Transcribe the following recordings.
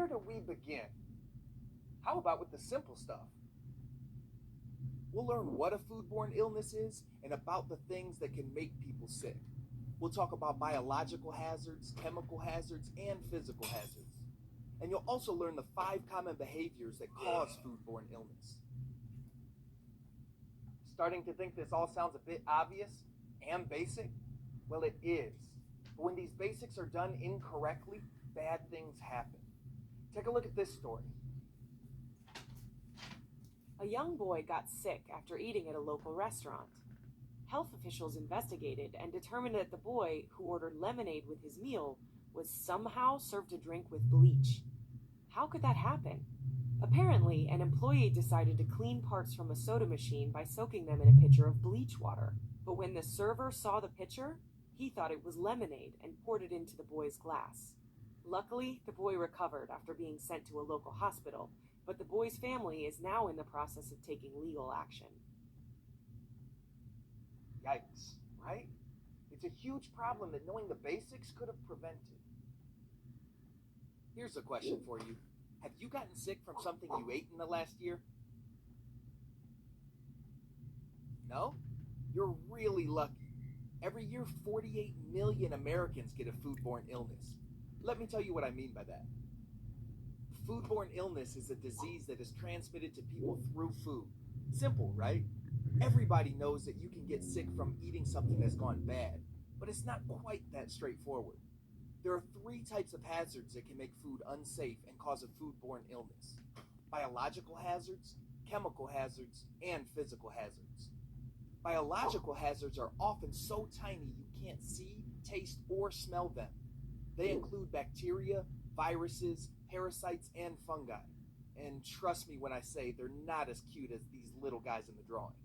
where do we begin? How about with the simple stuff? We'll learn what a foodborne illness is and about the things that can make people sick. We'll talk about biological hazards, chemical hazards, and physical hazards. And you'll also learn the 5 common behaviors that cause foodborne illness. Starting to think this all sounds a bit obvious and basic? Well, it is. But when these basics are done incorrectly, bad things happen. Take a look at this story. A young boy got sick after eating at a local restaurant. Health officials investigated and determined that the boy, who ordered lemonade with his meal, was somehow served a drink with bleach. How could that happen? Apparently, an employee decided to clean parts from a soda machine by soaking them in a pitcher of bleach water. But when the server saw the pitcher, he thought it was lemonade and poured it into the boy's glass. Luckily, the boy recovered after being sent to a local hospital, but the boy's family is now in the process of taking legal action. Yikes, right? It's a huge problem that knowing the basics could have prevented. Here's a question for you. Have you gotten sick from something you ate in the last year? No? You're really lucky. Every year, 48 million Americans get a foodborne illness. Let me tell you what I mean by that. Foodborne illness is a disease that is transmitted to people through food. Simple, right? Everybody knows that you can get sick from eating something that's gone bad, but it's not quite that straightforward. There are 3 types of hazards that can make food unsafe and cause a foodborne illness: biological hazards, chemical hazards, and physical hazards. Biological hazards are often so tiny you can't see, taste, or smell them. They include bacteria, viruses, parasites, and fungi. And trust me when I say they're not as cute as these little guys in the drawing.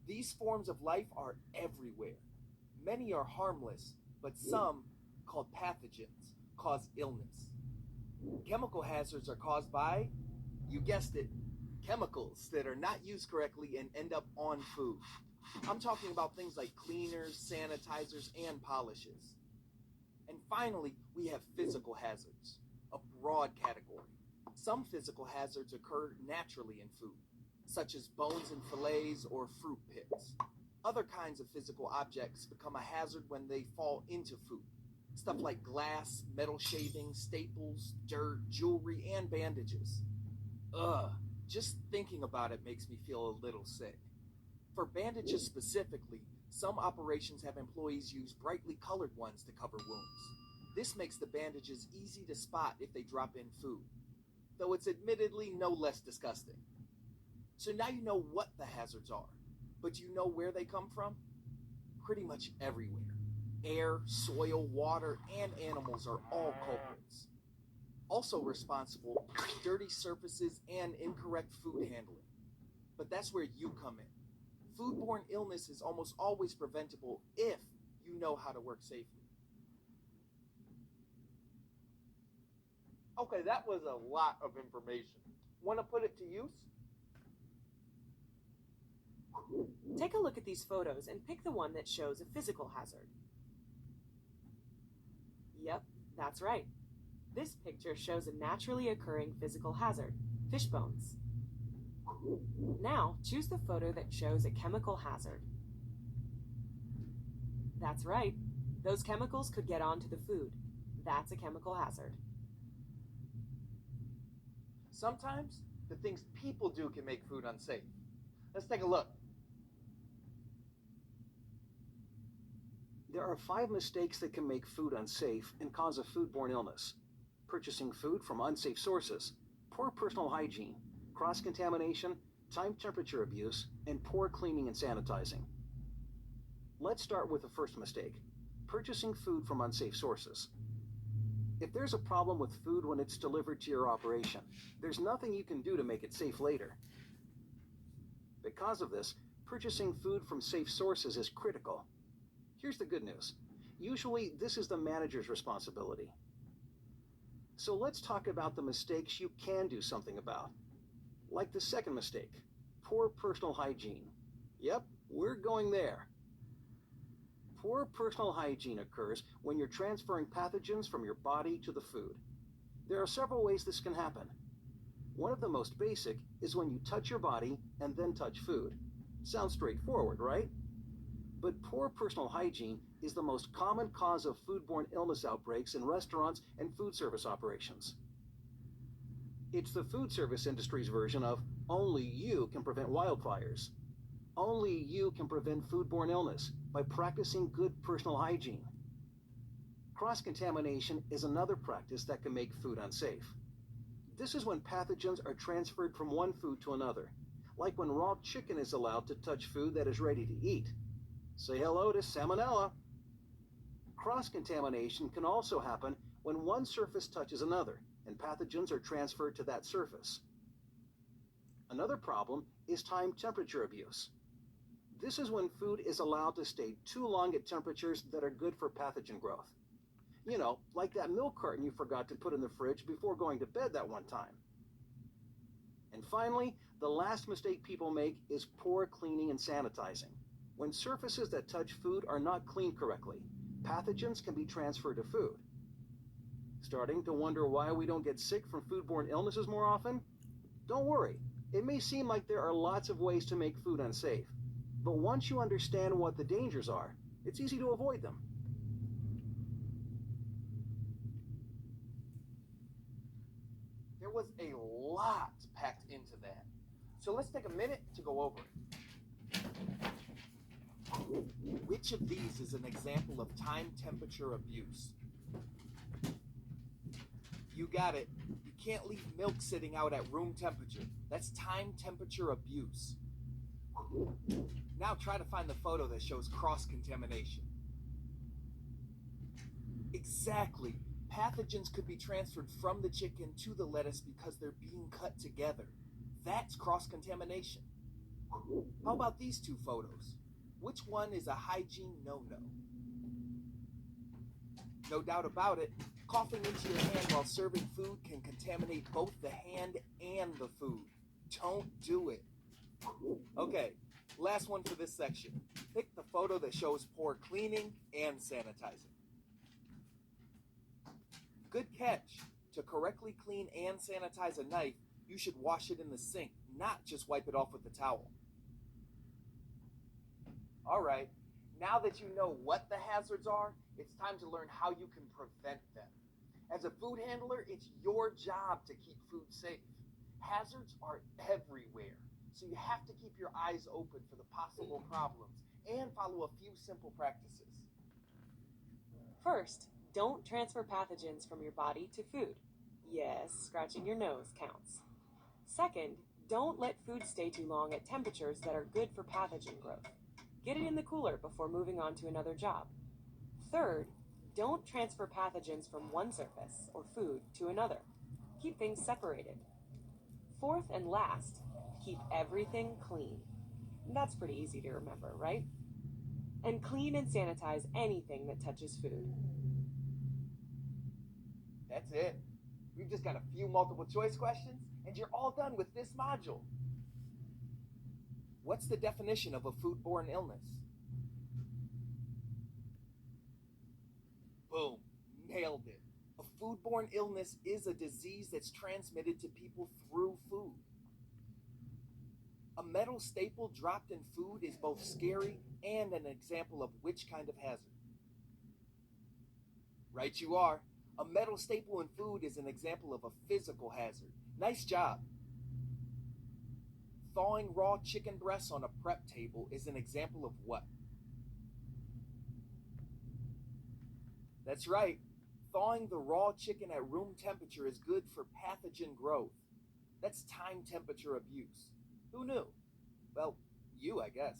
These forms of life are everywhere. Many are harmless, but some, called pathogens, cause illness. Chemical hazards are caused by, you guessed it, chemicals that are not used correctly and end up on food. I'm talking about things like cleaners, sanitizers, and polishes. And finally, we have physical hazards, a broad category. Some physical hazards occur naturally in food, such as bones in fillets or fruit pits. Other kinds of physical objects become a hazard when they fall into food. Stuff like glass, metal shavings, staples, dirt, jewelry, and bandages. Ugh, just thinking about it makes me feel a little sick. For bandages specifically, some operations have employees use brightly colored ones to cover wounds. This makes the bandages easy to spot if they drop in food, though it's admittedly no less disgusting. So now you know what the hazards are, but you know where they come from? Pretty much everywhere. Air, soil, water, and animals are all culprits. Also responsible, dirty surfaces and incorrect food handling. But that's where you come in. Foodborne illness is almost always preventable if you know how to work safely. Okay, that was a lot of information. Want to put it to use? Take a look at these photos and pick the one that shows a physical hazard. Yep, that's right. This picture shows a naturally occurring physical hazard, fish bones. Now, choose the photo that shows a chemical hazard. That's right. Those chemicals could get onto the food. That's a chemical hazard. Sometimes the things people do can make food unsafe. Let's take a look. There are 5 mistakes that can make food unsafe and cause a foodborne illness: purchasing food from unsafe sources, poor personal hygiene, cross-contamination, time temperature abuse, and poor cleaning and sanitizing. Let's start with the first mistake: purchasing food from unsafe sources. If there's a problem with food when it's delivered to your operation, there's nothing you can do to make it safe later. Because of this, purchasing food from safe sources is critical. Here's the good news. Usually, this is the manager's responsibility. So let's talk about the mistakes you can do something about. Like the second mistake, poor personal hygiene. Yep, we're going there. Poor personal hygiene occurs when you're transferring pathogens from your body to the food. There are several ways this can happen. One of the most basic is when you touch your body and then touch food. Sounds straightforward, right? But poor personal hygiene is the most common cause of foodborne illness outbreaks in restaurants and food service operations. It's the food service industry's version of only you can prevent wildfires. Only you can prevent foodborne illness by practicing good personal hygiene. Cross-contamination is another practice that can make food unsafe. This is when pathogens are transferred from one food to another, like when raw chicken is allowed to touch food that is ready to eat. Say hello to salmonella. Cross-contamination can also happen when one surface touches another and pathogens are transferred to that surface. Another problem is time temperature abuse. This is when food is allowed to stay too long at temperatures that are good for pathogen growth. You know, like that milk carton you forgot to put in the fridge before going to bed that one time. And finally, the last mistake people make is poor cleaning and sanitizing. When surfaces that touch food are not cleaned correctly, pathogens can be transferred to food. Starting to wonder why we don't get sick from foodborne illnesses more often? Don't worry, it may seem like there are lots of ways to make food unsafe, but once you understand what the dangers are, it's easy to avoid them. There was a lot packed into that. So let's take a minute to go over it. Which of these is an example of time temperature abuse? You got it. You can't leave milk sitting out at room temperature. That's time temperature abuse. Now try to find the photo that shows cross-contamination. Exactly. Pathogens could be transferred from the chicken to the lettuce because they're being cut together. That's cross-contamination. How about these two photos? Which one is a hygiene no-no? No doubt about it, coughing into your hand while serving food can contaminate both the hand and the food. Don't do it. Okay, last one for this section. Pick the photo that shows poor cleaning and sanitizing. Good catch. To correctly clean and sanitize a knife, you should wash it in the sink, not just wipe it off with a towel. All right, now that you know what the hazards are, it's time to learn how you can prevent them. As a food handler, it's your job to keep food safe. Hazards are everywhere, so you have to keep your eyes open for the possible problems and follow a few simple practices. First, don't transfer pathogens from your body to food. Yes, scratching your nose counts. Second, don't let food stay too long at temperatures that are good for pathogen growth. Get it in the cooler before moving on to another job. Third, don't transfer pathogens from one surface or food to another. Keep things separated. Fourth and last, keep everything clean. That's pretty easy to remember, right? And clean and sanitize anything that touches food. That's it. We've just got a few multiple choice questions, and you're all done with this module. What's the definition of a foodborne illness? Boom, nailed it. A foodborne illness is a disease that's transmitted to people through food. A metal staple dropped in food is both scary and an example of which kind of hazard? Right you are. A metal staple in food is an example of a physical hazard. Nice job. Thawing raw chicken breasts on a prep table is an example of what? That's right. Thawing the raw chicken at room temperature is good for pathogen growth. That's time temperature abuse. Who knew? Well, you, I guess.